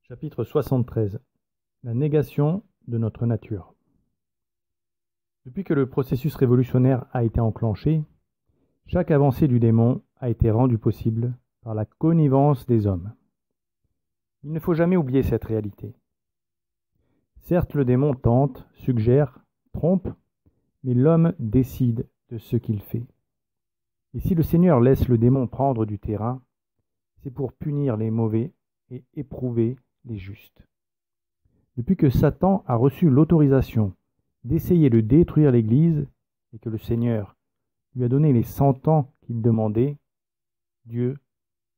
Chapitre 73. La négation de notre nature. Depuis que le processus révolutionnaire a été enclenché, chaque avancée du démon a été rendue possible par la connivence des hommes. Il ne faut jamais oublier cette réalité. Certes, le démon tente, suggère, trompe, mais l'homme décide de ce qu'il fait. Et si le Seigneur laisse le démon prendre du terrain, c'est pour punir les mauvais et éprouver les justes. Depuis que Satan a reçu l'autorisation d'essayer de détruire l'Église et que le Seigneur lui a donné les 100 ans qu'il demandait, Dieu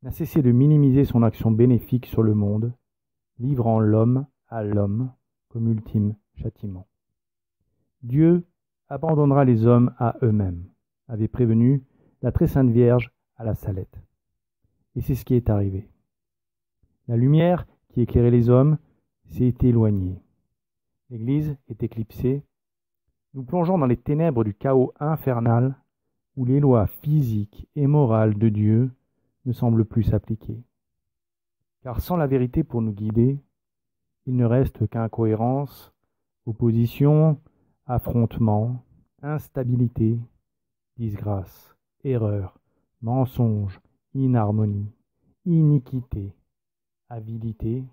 n'a cessé de minimiser son action bénéfique sur le monde, livrant l'homme à l'homme comme ultime châtiment. Dieu abandonnera les hommes à eux-mêmes, avait prévenu la très sainte Vierge à la Salette. Et c'est ce qui est arrivé. La lumière qui éclairait les hommes s'est éloignée. L'Église est éclipsée. Nous plongeons dans les ténèbres du chaos infernal où les lois physiques et morales de Dieu ne semblent plus s'appliquer. Car sans la vérité pour nous guider, il ne reste qu'incohérence, opposition, affrontement, instabilité, disgrâce, erreur, mensonge, inharmonie, iniquité, avidité,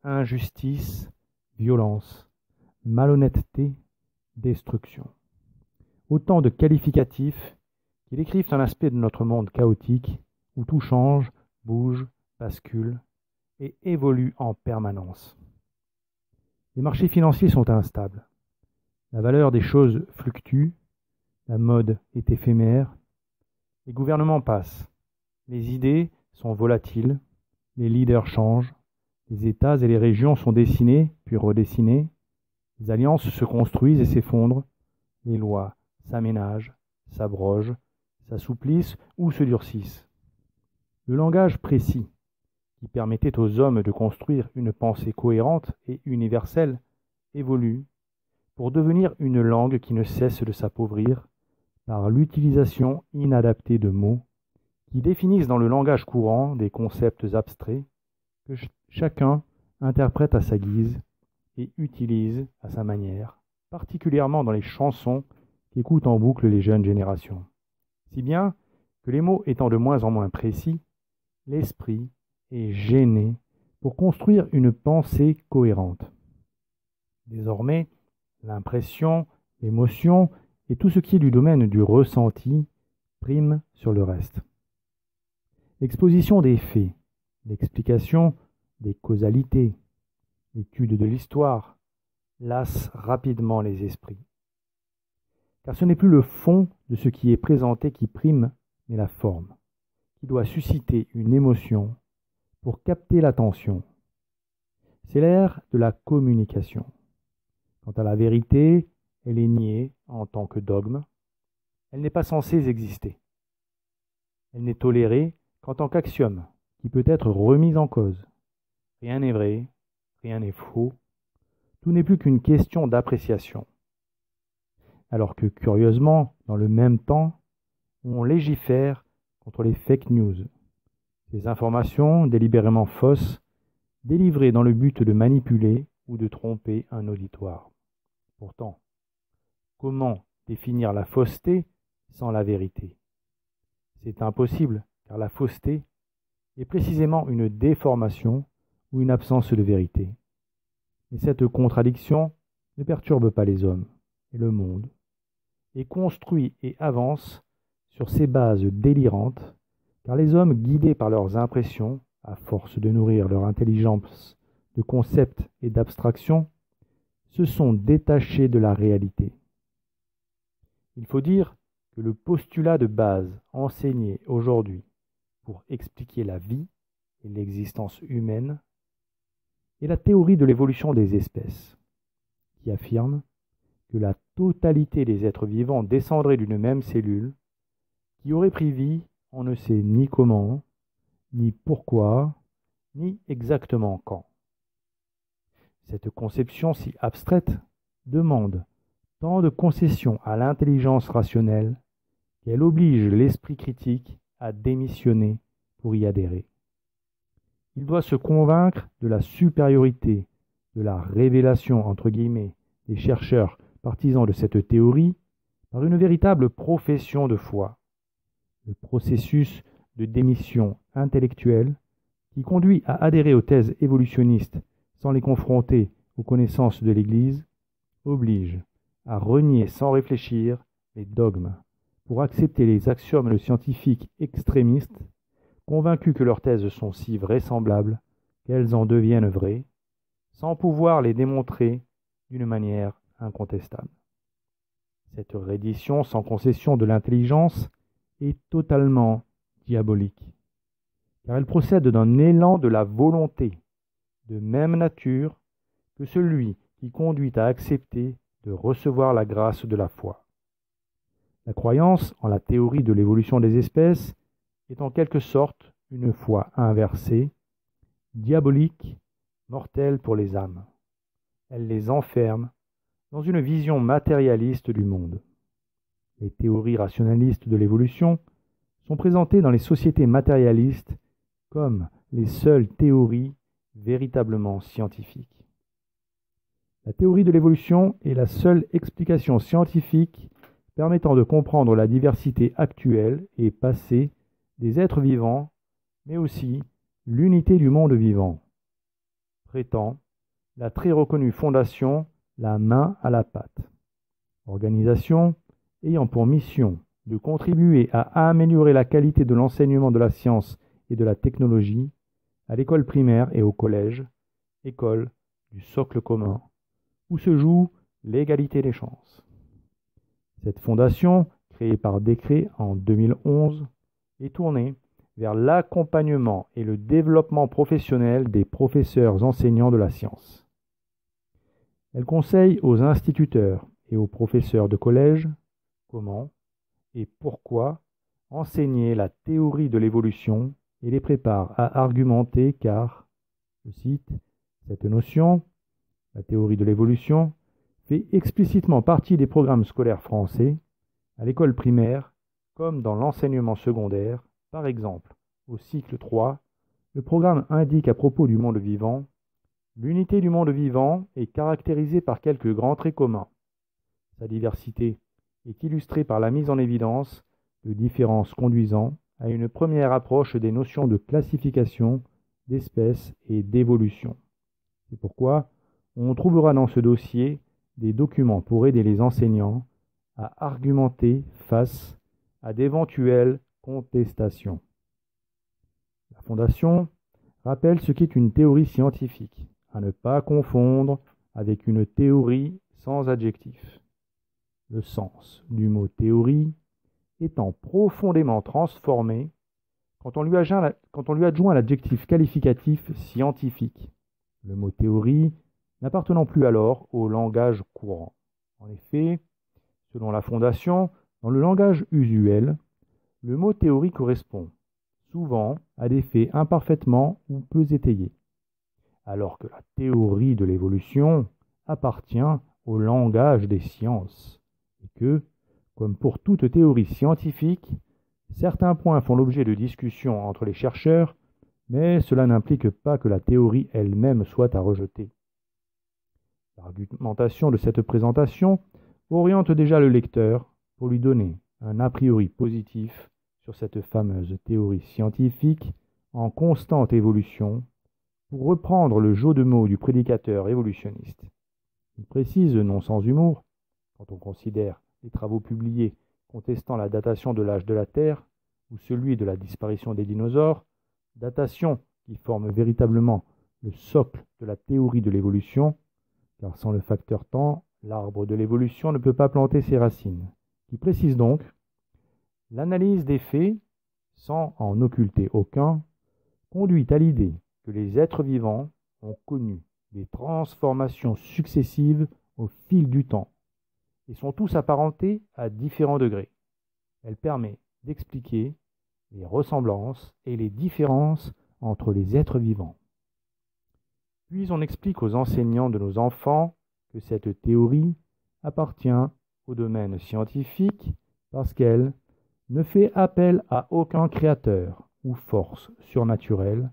injustice, violence, malhonnêteté, destruction. Autant de qualificatifs qui décrivent un aspect de notre monde chaotique où tout change, bouge, bascule et évolue en permanence. Les marchés financiers sont instables. La valeur des choses fluctue, la mode est éphémère, les gouvernements passent, les idées sont volatiles, les leaders changent, les États et les régions sont dessinés puis redessinés, les alliances se construisent et s'effondrent, les lois s'aménagent, s'abrogent, s'assouplissent ou se durcissent. Le langage précis, qui permettait aux hommes de construire une pensée cohérente et universelle, évolue pour devenir une langue qui ne cesse de s'appauvrir par l'utilisation inadaptée de mots qui définissent dans le langage courant des concepts abstraits que chacun interprète à sa guise et utilise à sa manière, particulièrement dans les chansons qu'écoutent en boucle les jeunes générations. Si bien que les mots étant de moins en moins précis, l'esprit est gêné pour construire une pensée cohérente. Désormais, l'impression, l'émotion et tout ce qui est du domaine du ressenti prime sur le reste. L'exposition des faits, l'explication des causalités, l'étude de l'histoire lasse rapidement les esprits. Car ce n'est plus le fond de ce qui est présenté qui prime, mais la forme, qui doit susciter une émotion pour capter l'attention. C'est l'ère de la communication. Quant à la vérité, elle est niée en tant que dogme. Elle n'est pas censée exister. Elle n'est tolérée qu'en tant qu'axiome qui peut être remis en cause. Rien n'est vrai, rien n'est faux. Tout n'est plus qu'une question d'appréciation. Alors que, curieusement, dans le même temps, on légifère contre les fake news, ces informations délibérément fausses, délivrées dans le but de manipuler ou de tromper un auditoire. Pourtant, comment définir la fausseté sans la vérité? C'est impossible, car la fausseté est précisément une déformation ou une absence de vérité. Mais cette contradiction ne perturbe pas les hommes et le monde, et construit et avance sur ces bases délirantes, car les hommes, guidés par leurs impressions, à force de nourrir leur intelligence de concepts et d'abstractions, se sont détachés de la réalité. Il faut dire que le postulat de base enseigné aujourd'hui pour expliquer la vie et l'existence humaine est la théorie de l'évolution des espèces, qui affirme que la totalité des êtres vivants descendraient d'une même cellule qui aurait pris vie on ne sait ni comment, ni pourquoi, ni exactement quand. Cette conception si abstraite demande tant de concessions à l'intelligence rationnelle qu'elle oblige l'esprit critique à démissionner pour y adhérer. il doit se convaincre de la supériorité, de la révélation, entre guillemets, des chercheurs partisans de cette théorie par une véritable profession de foi. Le processus de démission intellectuelle qui conduit à adhérer aux thèses évolutionnistes sans les confronter aux connaissances de l'Église oblige à renier sans réfléchir les dogmes pour accepter les axiomes de scientifiques extrémistes convaincus que leurs thèses sont si vraisemblables qu'elles en deviennent vraies, sans pouvoir les démontrer d'une manière incontestable. Cette reddition sans concession de l'intelligence est totalement diabolique, car elle procède d'un élan de la volonté, de même nature que celui qui conduit à accepter de recevoir la grâce de la foi. La croyance en la théorie de l'évolution des espèces est en quelque sorte une foi inversée, diabolique, mortelle pour les âmes. Elle les enferme dans une vision matérialiste du monde. Les théories rationalistes de l'évolution sont présentées dans les sociétés matérialistes comme les seules théories véritablement scientifiques. La théorie de l'évolution est la seule explication scientifique permettant de comprendre la diversité actuelle et passée des êtres vivants, mais aussi l'unité du monde vivant, prétend la très reconnue fondation La Main à la Pâte, organisation ayant pour mission de contribuer à améliorer la qualité de l'enseignement de la science et de la technologie à l'école primaire et au collège, école du socle commun, où se joue l'égalité des chances. Cette fondation, créée par décret en 2011, est tournée vers l'accompagnement et le développement professionnel des professeurs enseignants de la science. Elle conseille aux instituteurs et aux professeurs de collège comment et pourquoi enseigner la théorie de l'évolution et les prépare à argumenter car, je cite, cette notion, la théorie de l'évolution, fait explicitement partie des programmes scolaires français, à l'école primaire comme dans l'enseignement secondaire. Par exemple, au cycle 3, le programme indique à propos du monde vivant: l'unité du monde vivant est caractérisée par quelques grands traits communs. Sa diversité est illustrée par la mise en évidence de différences conduisant à une première approche des notions de classification, d'espèces et d'évolution. C'est pourquoi on trouvera dans ce dossier des documents pour aider les enseignants à argumenter face à d'éventuelles contestations. La Fondation rappelle ce qu'est une théorie scientifique, à ne pas confondre avec une théorie sans adjectif. Le sens du mot théorie étant profondément transformé quand on lui adjoint l'adjectif qualificatif scientifique, le mot théorie n'appartenant plus alors au langage courant. En effet, selon la Fondation, dans le langage usuel, le mot théorie correspond souvent à des faits imparfaitement ou peu étayés, alors que la théorie de l'évolution appartient au langage des sciences, et que, comme pour toute théorie scientifique, certains points font l'objet de discussions entre les chercheurs, mais cela n'implique pas que la théorie elle-même soit à rejeter. L'argumentation de cette présentation oriente déjà le lecteur pour lui donner un a priori positif sur cette fameuse théorie scientifique en constante évolution, pour reprendre le jeu de mots du prédicateur évolutionniste. Il précise, non sans humour, quand on considère les travaux publiés contestant la datation de l'âge de la Terre ou celui de la disparition des dinosaures, datation qui forme véritablement le socle de la théorie de l'évolution, car sans le facteur temps, l'arbre de l'évolution ne peut pas planter ses racines, qui précise donc: l'analyse des faits, sans en occulter aucun, conduit à l'idée que les êtres vivants ont connu des transformations successives au fil du temps et sont tous apparentés à différents degrés. Elle permet d'expliquer les ressemblances et les différences entre les êtres vivants. Puis on explique aux enseignants de nos enfants que cette théorie appartient au domaine scientifique parce qu'elle ne fait appel à aucun créateur ou force surnaturelle,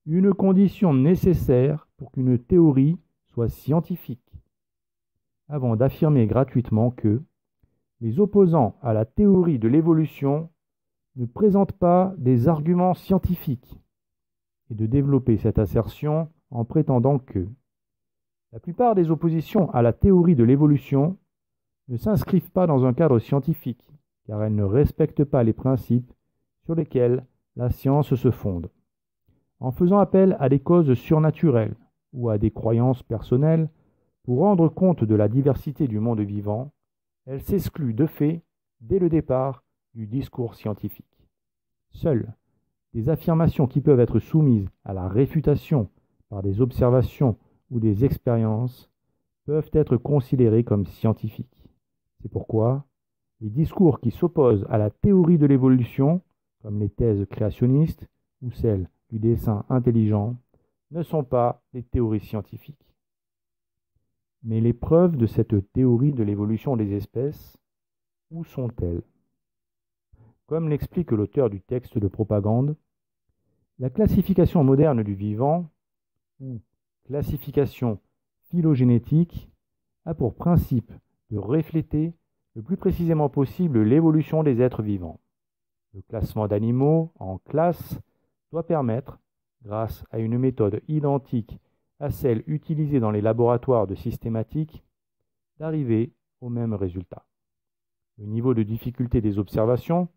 une condition nécessaire pour qu'une théorie soit scientifique, avant d'affirmer gratuitement que les opposants à la théorie de l'évolution ne présentent pas des arguments scientifiques, et de développer cette assertion en prétendant que la plupart des oppositions à la théorie de l'évolution ne s'inscrivent pas dans un cadre scientifique, car elles ne respectent pas les principes sur lesquels la science se fonde. En faisant appel à des causes surnaturelles ou à des croyances personnelles pour rendre compte de la diversité du monde vivant, elles s'excluent de fait, dès le départ, du discours scientifique. Seules des affirmations qui peuvent être soumises à la réfutation par des observations ou des expériences peuvent être considérées comme scientifiques. C'est pourquoi les discours qui s'opposent à la théorie de l'évolution, comme les thèses créationnistes ou celles du dessin intelligent, ne sont pas des théories scientifiques. Mais les preuves de cette théorie de l'évolution des espèces, où sont-elles? Comme l'explique l'auteur du texte de propagande, la classification moderne du vivant, ou classification phylogénétique, a pour principe de refléter le plus précisément possible l'évolution des êtres vivants. Le classement d'animaux en classes doit permettre, grâce à une méthode identique à celle utilisée dans les laboratoires de systématique, d'arriver au même résultat. Le niveau de difficulté des observations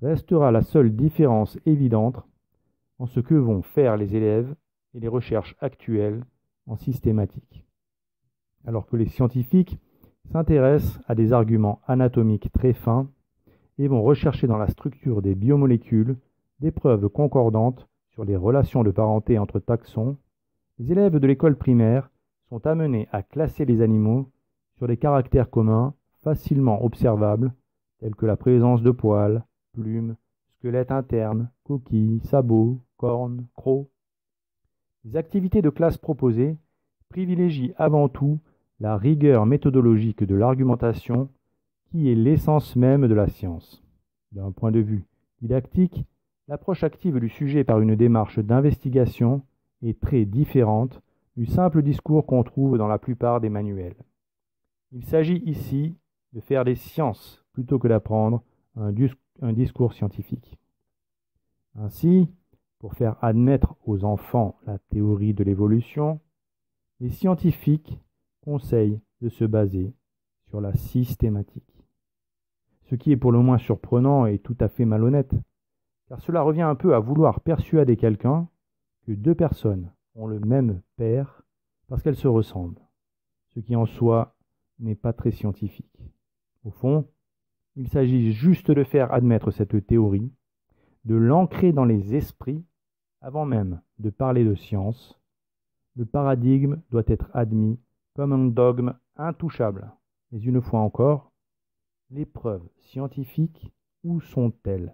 restera la seule différence évidente en ce que vont faire les élèves et les recherches actuelles en systématique. Alors que les scientifiques s'intéressent à des arguments anatomiques très fins et vont rechercher dans la structure des biomolécules des preuves concordantes sur les relations de parenté entre taxons, les élèves de l'école primaire sont amenés à classer les animaux sur des caractères communs facilement observables, tels que la présence de poils, plumes, squelettes internes, coquilles, sabots, cornes, crocs. Les activités de classe proposées privilégient avant tout la rigueur méthodologique de l'argumentation, qui est l'essence même de la science. D'un point de vue didactique, l'approche active du sujet par une démarche d'investigation est très différente du simple discours qu'on trouve dans la plupart des manuels. Il s'agit ici de faire des sciences plutôt que d'apprendre un discours scientifique. Ainsi, pour faire admettre aux enfants la théorie de l'évolution, les scientifiques conseillent de se baser sur la systématique. Ce qui est pour le moins surprenant et tout à fait malhonnête, car cela revient un peu à vouloir persuader quelqu'un que deux personnes ont le même père parce qu'elles se ressemblent, ce qui en soi n'est pas très scientifique. Au fond, il s'agit juste de faire admettre cette théorie, de l'ancrer dans les esprits avant même de parler de science. Le paradigme doit être admis comme un dogme intouchable. Mais une fois encore, les preuves scientifiques, où sont-elles ?